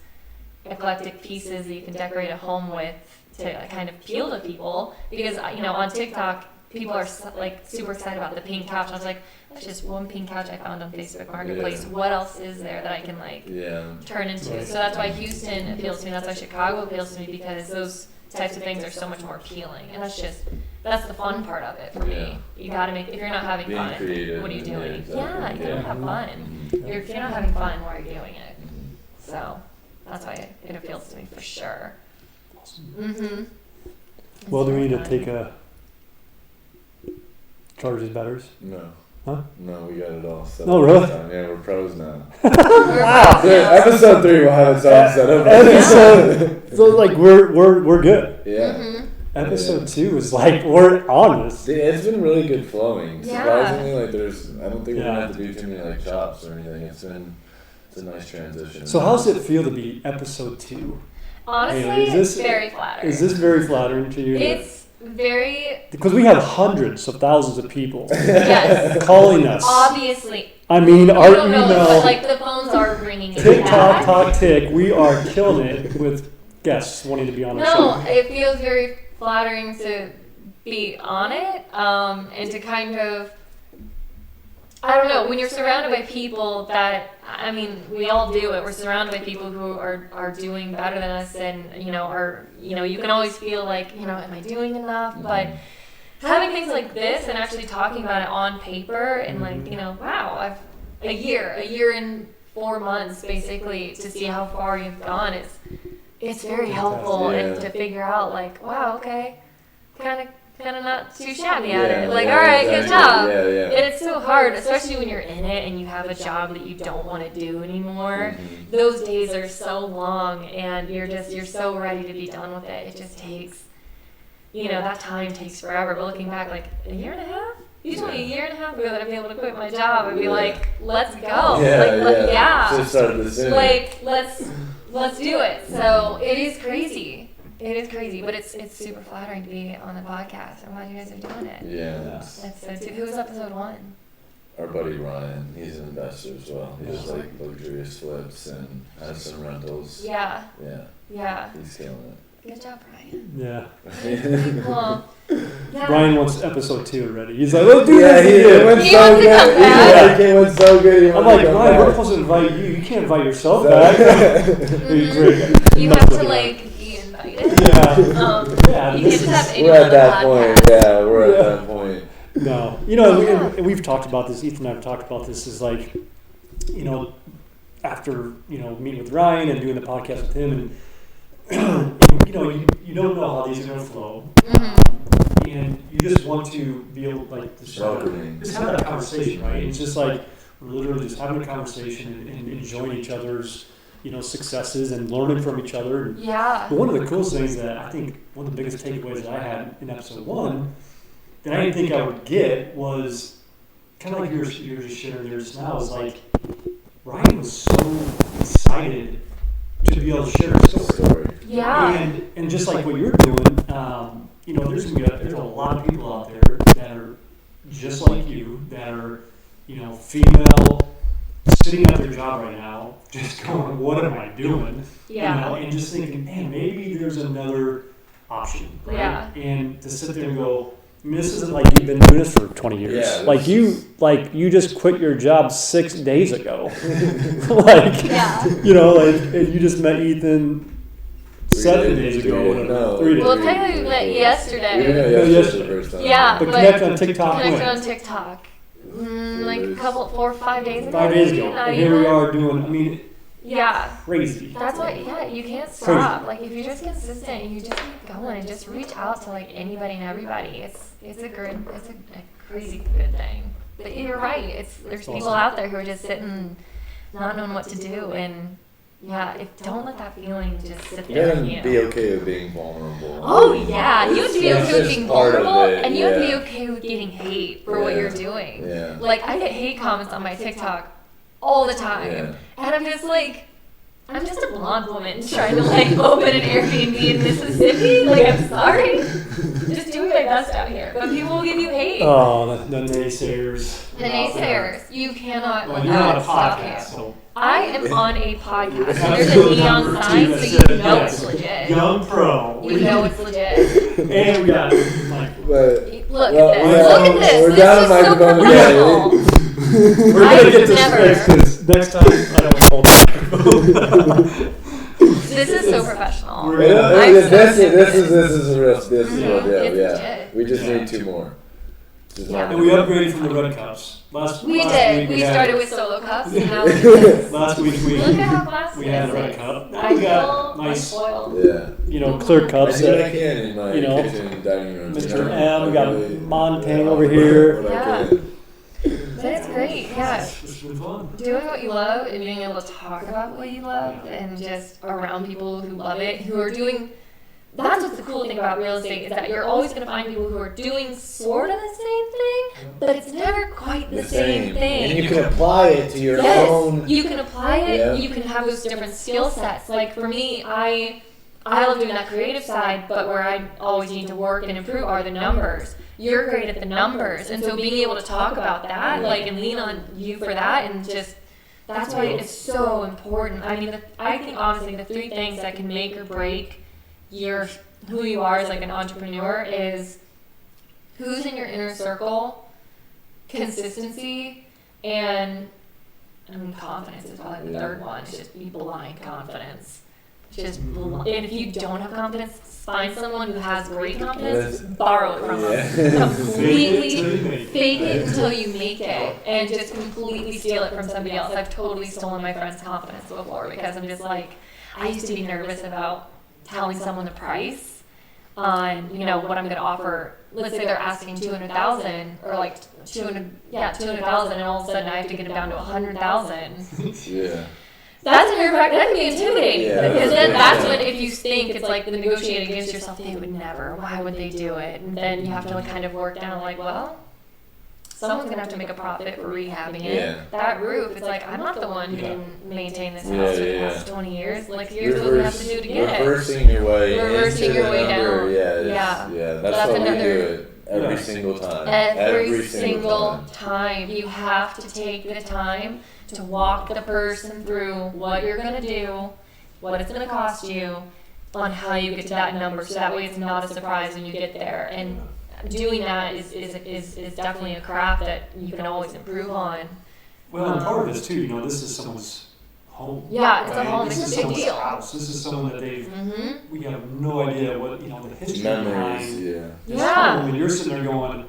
eclectic pieces that you can decorate a home with to kind of appeal to people. Because on TikTok, people are like super excited about the pink couch. I was like, that's just one pink couch I found on Facebook Marketplace. What else is there that I can turn into? So that's why Houston appeals to me. That's why Chicago appeals to me, because those types of things are so much more appealing. And that's the fun part of it for me. You got to make, if you're not having being fun, creative, what are you doing? exactly. You gotta have fun. If you're not having fun, why are you doing it? So that's why it appeals to me for sure. Well, do we need to take a Chargers batters? No. Huh? No, we got it all set Oh, up really? this time. Yeah, we're pros now. Wow. Episode 3 we'll have it all set up. So like we're good. Yeah. Episode 2 is like we're on this. It's been really good flowing. Yeah. Surprisingly, I don't think we're gonna have to do too many chops or anything. It's a nice transition. So how's it feel to be episode 2? Honestly, Haley, it's very flattering. Is this very flattering to you? It's very... Because we have hundreds of thousands of people Yes. calling us. Obviously. I mean, I our don't know, email, but like the phones are ringing. TikTok, talk, tick. We are killing it with guests wanting to be on the No, show. it feels very flattering to be on it, and to kind of, I don't know, when you're surrounded by people that, I mean, we all do it. We're surrounded by people who are doing better than us, and you can always feel like, am I doing enough? But having things like this and actually talking about it on paper and wow, I've a year and 4 months basically to see how far you've gone. It's very helpful and to figure out like, wow, okay, kind of not too shabby at it. Like, all right, good job. And it's so hard, especially when you're in it and you have a job that you don't want to do anymore. Those days are so long, and you're so ready to be done with it. It just takes, that time takes forever. But looking back, like a year and a half. You told me a year and a half ago that I'd be able to quit my job. I'd be like, let's go. Just started this soon. Like, let's do it. So it is crazy. It is crazy, but it's super flattering to be on the podcast. I'm glad you guys are doing it. Yeah. That's so who was episode 1? Our buddy Ryan, he's an investor as well. He does like luxurious flips and has some rentals. Yeah. Yeah. He's killing Good job, Brian. Yeah. it. Cool. Yeah. Brian wants episode 2 already. He's like, let's do Yeah, this it went He so wants to good. come back. It went so good. I'm like, Brian, we're supposed to invite you. You can't invite yourself back. Great. You have to be invited. Yeah. You this can just have is, anyone We're on at the that point. podcast. Yeah, we're at that point. No. And we've talked about this. Ethan and I have talked about this. Is like, after meeting with Ryan and doing the podcast with him, and you don't know how these are going to flow, and you just want to be able like to just have that conversation, right? It's just like we're literally just having a conversation and enjoying each other's successes and learning from each other. And Yeah. one of the coolest things that I think one of the biggest takeaways that I had in episode 1 that I didn't think I would get was kind of like you were just sharing there just now, is like Ryan was so excited to be able to share his story. Yeah. And just like what you're doing, there's a lot of people out there that are just like you, that are, female, sitting at their job right now, just going, what am I doing? Yeah. And just thinking, man, maybe there's another option, right? Yeah. And to sit there and go, I mean, this isn't like you've been doing this for 20 years. Yeah, you just quit your job 6 days ago. and you just met Ethan 7 days ago. 3 days Well, ago. technically we met yesterday. We met yesterday the first time. Yeah. But connected on TikTok. Connected on TikTok. Like a couple, 4 or 5 days ago. 5 days ago. Not And here we even. are doing, Yeah. crazy. That's why, you can't stop. Like, if you're just consistent and you just keep going and just reach out to, like, anybody and everybody, it's a crazy good thing. But you're right. There's people out there who are just sitting, not knowing what to do, and yeah, don't let that feeling just sit You there. gotta be okay with being vulnerable. Oh yeah, you have to be It's okay with just being part of vulnerable, it, and you have to be yeah. okay with getting hate for what you're doing. Yeah. Like I get hate comments on my TikTok all the time, Yeah. and I'm just like, I'm just a blonde woman trying to like open an Airbnb in Mississippi. Like I'm sorry, just doing my best out here, but people will give you hate. Oh, the naysayers. The naysayers, you cannot Well, let you're on that a stop podcast, you. so. I am on a podcast. That's There's a still neon number sign, two so that you said know yes. it's legit. YoungPro. You know it's legit. And we got Michael. But Look Well, at this. yeah, Look at this. we're This down is to so microphone professional. We're gonna I've get this never- fixed because next time I don't hold the This is so professional. We're Yeah, gonna- I'm so this serious. is real. This is Mhm, what, it's yeah. legit. We just Yeah. need 2 more. Just Yeah. not- And we upgraded from the red cups. Last We last did. week We had- started with solo cups, and now look at this. Last week Look at how classy we had a this red is. cup. Now I we got feel like nice, spoiled. Yeah. clear I cups. do what I That can in my you know, kitchen and dining room. Mr. you know? M, we got I really- Montaigne yeah, over I'll here. put what I Yeah. can. But it's great, yeah. It's been fun. Doing what you love and being able to talk about what you love and just around people who love it, who are doing. That's what's the cool thing about real estate is that you're always going to find people who are doing sort of the same thing, but it's never quite the same thing. And you can apply it to your Yes, own. you can apply it. Yeah. You can have those different skill sets. Like for me, I love doing that creative side, but where I always need to work and improve are the numbers. You're great at the numbers, and so being able to talk about that, like, and lean on you for that, and just that's why it's so important. I mean, I think honestly, the 3 things that can make or break who you are as like an entrepreneur is who's in your inner circle, consistency, and confidence is probably the third one. It's just be blind confidence. And if you don't have confidence, find someone who has great confidence, borrow it from them. Completely fake it until you make it, and just completely steal it from somebody else. I've totally stolen my friend's confidence before because I'm just like, I used to be nervous about telling someone the price on, what I'm going to offer. Let's say they're asking 200,000 or like 200,000, and all of a sudden I have to get it down to 100,000. Yeah. That's that can be intimidating Yeah, because then that's that's when if you think it's like the negotiating against yourself, they would never. Why would they do it? And then you have to like kind of work down like, well, someone's gonna have to make a profit for rehabbing it. Yeah. That roof, it's like I'm not the one who didn't maintain this Yeah, house for the yeah. past 20 years. Like here's what we have to do to get it. Reversing your way Reversing into your the way number. down. Yeah. That's That's what we another- do it every single time. Every single time. You have to take the time to walk the person through what you're going to do, what it's going to cost you, on how you get to that number. So that way it's not a surprise when you get there. And doing that is definitely a craft that you can always improve on. Well, and part of it is too, this is someone's home. Yeah, it's a right? home. This It's is a big someone's deal. house. This is someone that they've, Mm-hmm. we have no idea what, the history Memories, behind yeah. this Yeah. home. And you're sitting there going,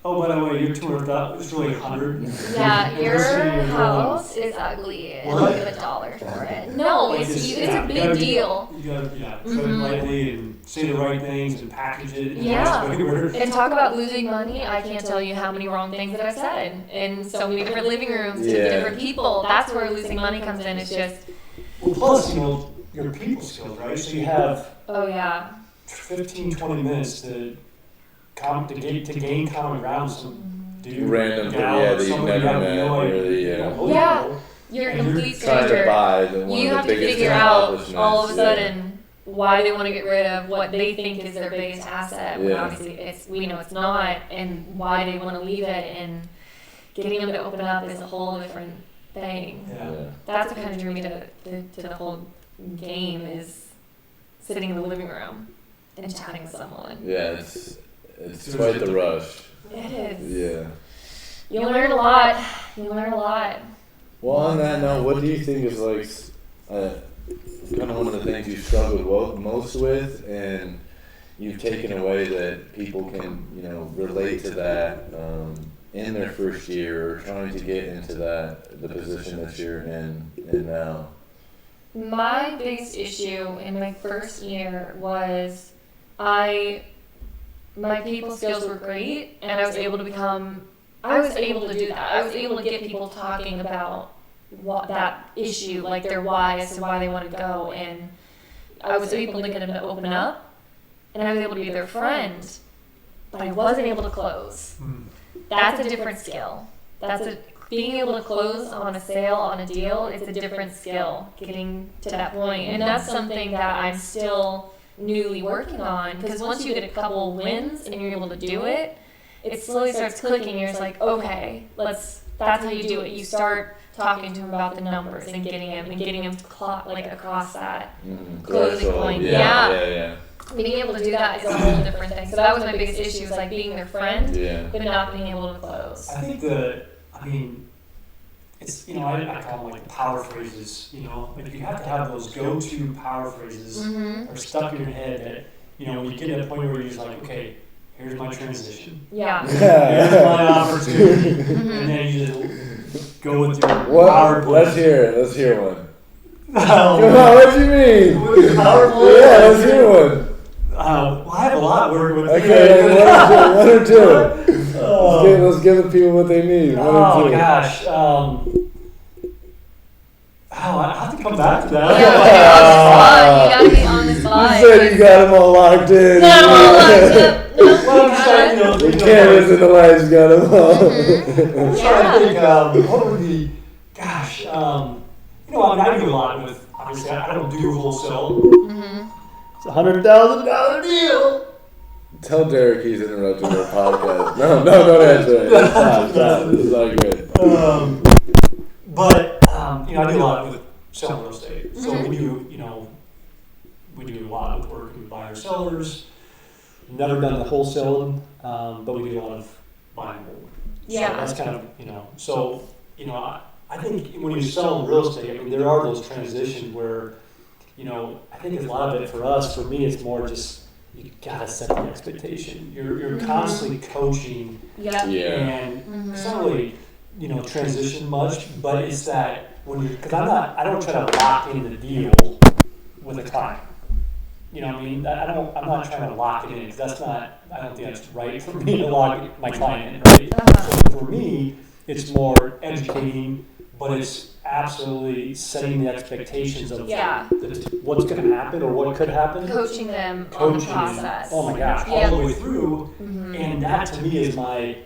oh, by the way, you're 200,000, it's really 100. Yeah, And your we're sitting here going, house is ugly. And I'll give $1 for it. No, like it's this- a yeah, big you gotta be- deal. You gotta, tread it Mhm. lightly and say the right things and package it. in a Yeah. nice way where- And talk about losing money. I can't tell you how many wrong things that I've said in so many different living rooms to Yeah. different people. That's where losing money comes in. It's just, Well, plus, your people skills, right? So you have oh yeah. 15, 20 minutes to gain common ground with some dude, Random, gal, yeah, that you've somebody never you have met, no idea, really, you yeah. don't know. Yeah. You're a And you're complete Trying to stranger. buy the one You of have the to biggest figure out accomplishments. all of a yeah. sudden why they want to get rid of what they think is their biggest asset. When Yeah. obviously we know it's not, and why they want to leave it, and getting them to open up is a whole different thing. Yeah. Yeah. That's what kind of drew me to the whole game is sitting in the living room and chatting with someone. Yeah, it's quite the rush. It is. Yeah. You'll learn a lot. You'll learn a lot. Well, on that note, what do you think is like kind of one of the things you struggled most with, and you've taken away that people can relate to that in their first year or trying to get into the position that you're in now? My biggest issue in my first year was my people skills were great, and I was able to become I was able to do that. I was able to get people talking about what that issue, like their why as to why they want to go, and I was able to get them to open up, and I was able to be their friend, but I wasn't able to close. That's a different skill. Being able to close on a sale, on a deal, it's a different skill, getting to that point. And that's something that I'm still newly working on, because once you get a couple wins and you're able to do it, it slowly starts clicking, and you're just like, okay, that's how you do it. You start talking to him about the numbers and getting him like across that closing point. Yeah. Being able to do that is a whole different thing. So that was my biggest issue, was like being their friend, but not being able to close. I think it's, I call them like power phrases, like you have to have those go-to power phrases that are stuck in your head that, when you get to a point where you're just like, okay, here's my transition. Yeah. Here's my opportunity. And then you just go with your power play. Let's hear one. Come on, what do you mean? Power play? Yeah, let's hear one. Well, I have a lot working with Okay, one or two. Let's give the people what they need. One or two. Gosh. I have to come back to that. Yeah, you gotta be on the spot. You said you got them all locked in. The cameras and the lights got them all. I'm trying to think, what would be, gosh, I do a lot with, obviously, I don't do wholesale. It's $100,000 deal. Tell Derek he's interrupting our podcast. No, don't answer it. Stop. This is not good. But I do a lot with selling real estate. So we do, we do a lot of work with buyers, sellers. Never done the wholesaling, but we do a lot of buying. Yeah. So that's kind of, so, I think when you sell real estate, there are those transitions where, I think a lot of it for us, for me, it's more just, you gotta set the expectation. You're constantly coaching. And it's not really, transition much, but it's that because I don't try to lock in the deal with a client. You know what I mean? I'm not trying to lock it in, because I don't think that's right for me to lock my client in, right? So for me, it's more educating, but it's absolutely setting the expectations of what's going to happen or what could happen. Coaching them on the process. Oh my gosh, all the way through. And that to me is I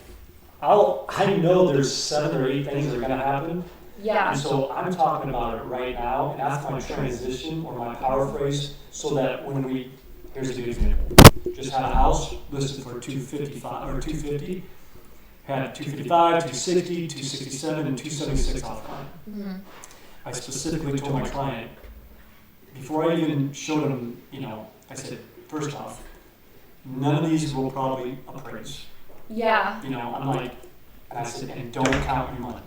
know there's 7 or 8 things that are going to happen. Yeah. And so I'm talking about it right now, and that's my transition or my power phrase, so that here's a good example. Just had a house listed for $255 or $250. Had $255, $260, $267, and $276 off client. I specifically told my client, before I even showed him, I said, first off, none of these will probably appraise. Yeah. I'm like, and I said, and don't count your money.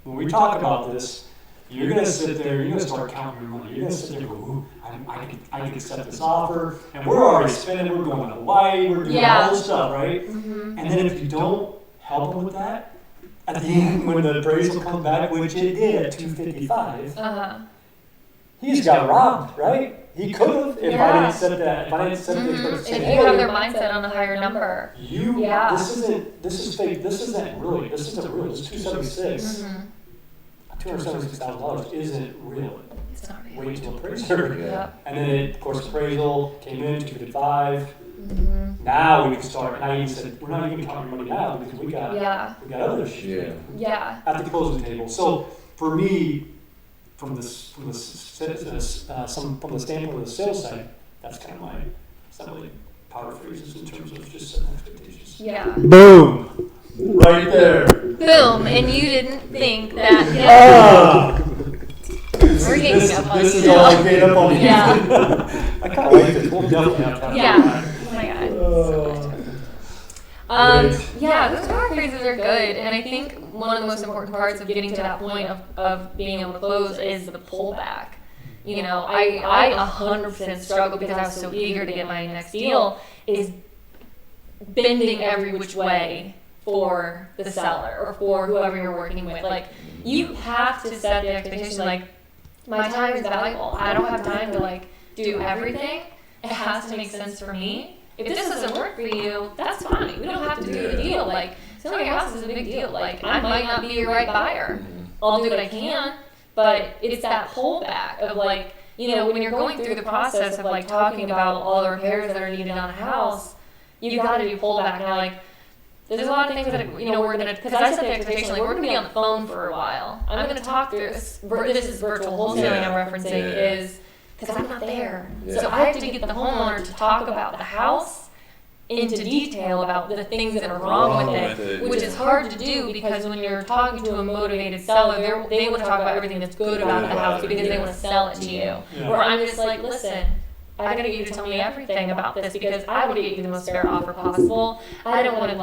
When we talk about this, you're going to sit there, you're going to start counting your money. You're going to sit there and go, ooh, I can accept this offer. And we're already spending, we're going to Hawaii, we're doing all this stuff, right? And then if you don't help them with that, at the end, when the appraisal comes back, which it did at $255, he just got robbed, right? He could have if I didn't set that. If I didn't set the expectation. If you have their mindset on a higher number. This is fake. This isn't real. This is $276. $276,000 isn't real. It's not real. Wait till appraiser. And then of course appraisal came in $255. Now we can start. Now you said we're not even counting money now because we got other issues. At the closing table. So for me, from the standpoint of the sales side, that's kind of my power phrases in terms of just setting expectations. Yeah. Boom. Right there. Boom. And you didn't think that. We're getting up on this is all I made up on you. I kind of like this. We'll definitely have time. Oh my god. Those power phrases are good, and I think one of the most important parts of getting to that point of being able to close is the pullback. I 100% struggle because I was so eager to get my next deal, is bending every which way for the seller or for whoever you're working with. Like, you have to set the expectation, like, my time is valuable. I don't have time to do everything. It has to make sense for me. If this doesn't work for you, that's fine. We don't have to do the deal. selling your house is a big deal. Like, I might not be your right buyer. I'll do what I can, but it's that pullback of like, you know, when you're going through the process of like talking about all the repairs that are needed on a house, you got to do pullback. Now, like, there's a lot of things that, you know, we're going to, because I set the expectation, like, we're going to be on the phone for a while. I'm going to talk through this. This is virtual wholesaling I'm referencing is, because I'm not there. So I have to get the homeowner to talk about the house into detail about the things that are wrong with it, which is hard to do because when you're talking to a motivated seller, they want to talk about everything that's good about the house because they want to sell it to you. Where I'm just like, listen, I gotta get you to tell me everything about this because I want to get you the most fair offer possible. I don't want to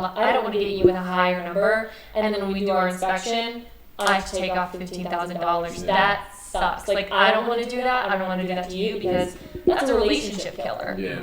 get you with a higher number, and then when we do our inspection, I have to take off $15,000. That sucks. Like, I don't want to do that. I don't want to do that to you because that's a relationship killer. Yeah.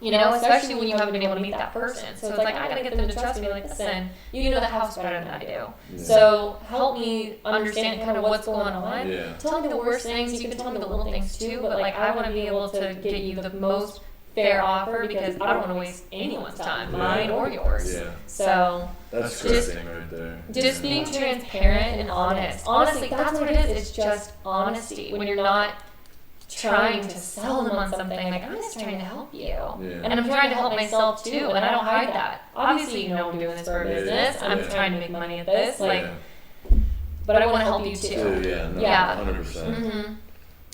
You know, especially when you haven't been able to meet that person. So it's like, I gotta get them to trust me. Like, listen, you know the house better than I do. Yeah. So help me understand kind of what's going on. Yeah. Tell me the worst things. You can tell me the little things too. But like, I want to be able to get you the most fair offer because I don't want to waste anyone's time, mine or yours. Yeah. So that's a great thing right there. Just being transparent and honest. Honestly, that's what it is. It's just honesty. When you're not trying to sell them on something, like, I'm just trying to help you. Yeah. And I'm trying to help myself too, and I don't hide that. Obviously, you know I'm doing this for a business. I'm trying to make money at this, like, but I want to help you too. Yeah, 100%. Mm-hmm.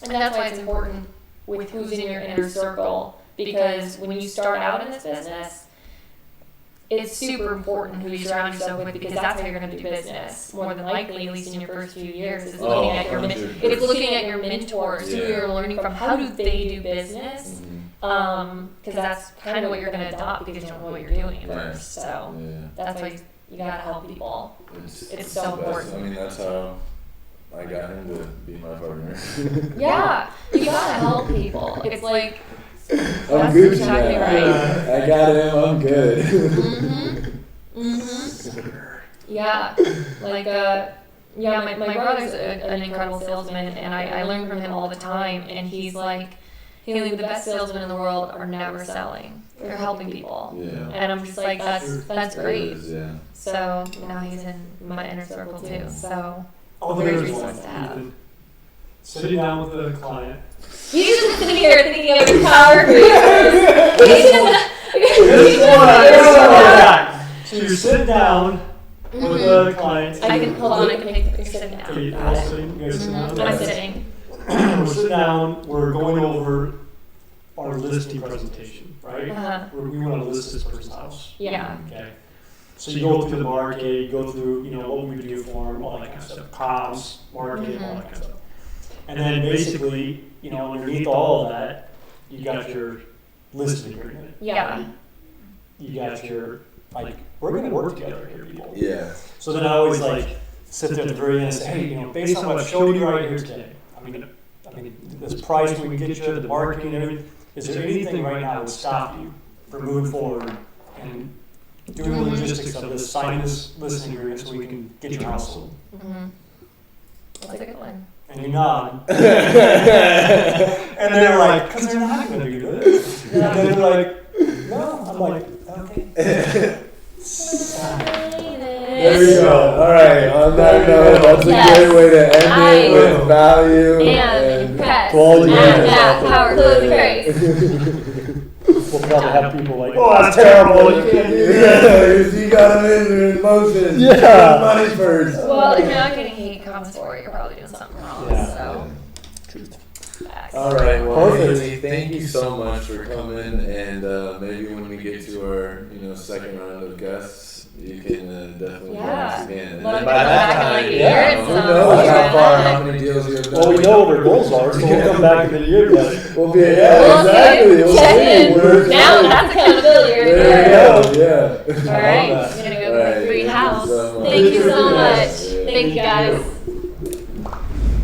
And that's why it's important with who's in your inner circle, because when you start out in this business, it's super important who you surround yourself with because that's how you're going to do business. More than likely, at least in your first few years, is looking at your it's looking at your mentors who you're learning from. How do they do business? Because that's kind of what you're going to adopt because you don't know what you're doing at first. So that's why you got to help people. It's so important. I mean, that's how I got him to be my partner. Yeah, you got to help people. It's like, I'm that's Gucci exactly now. right. I got him. I'm good. Yeah, like my brother's an incredible salesman, and I learn from him all the time. And he's like, Haley, the best salesmen in the world are never selling; they're helping people. Yeah. And I'm just like, that's great. So now he's in my inner circle too. So great resource to have. Sitting down with the client. He's just sitting here thinking of his power creators. So you're sitting down with the client. I can hold on. I can make the picture sitting down. Okay, you're all sitting. You guys sitting down. I'm sitting. We're sitting down. We're going over our listing presentation, right? We want to list this person's house. Yeah. Okay. So you go through the market. You go through, you know, what we would do for them, all that kind of stuff, comps, market, all that kind of stuff. And then basically, you know, underneath all of that, you got your listing agreement. Yeah. You got your, like, we're going to work together here, people. Yeah. So then I always, like, sit there at the very end and say, hey, you know, based on what I've showed you right here today, I mean, this price we can get you, the marketing and everything, is there anything right now that would stop you from moving forward and doing the logistics of this, signing this listing agreement so we can get your house sold? That's a good one. And you nod. And they're like, because they're not going to do this. And they're like, no. I'm like, okay. There we go. All right. On that note, that's a great way to end it with value and quality. And power closing phrase. We'll probably have people like, oh, that's terrible. You can't do that. You got them in your emotions. Yeah. Money first. Well, if you're not getting hate comments for it, you're probably doing something wrong. Yeah. So. All right. Well, Haley, thank you so much for coming. And maybe when we get to our, second round of guests, you can definitely join us again. And then by that time, who knows how many deals you have done. Well, we know what our goals are, so we'll come back in the year together. We'll be, exactly. We'll see. Now that's accountability right there. There you go. Yeah. All right. I'm going to go to my free house. Thank you so much. Thank you, guys.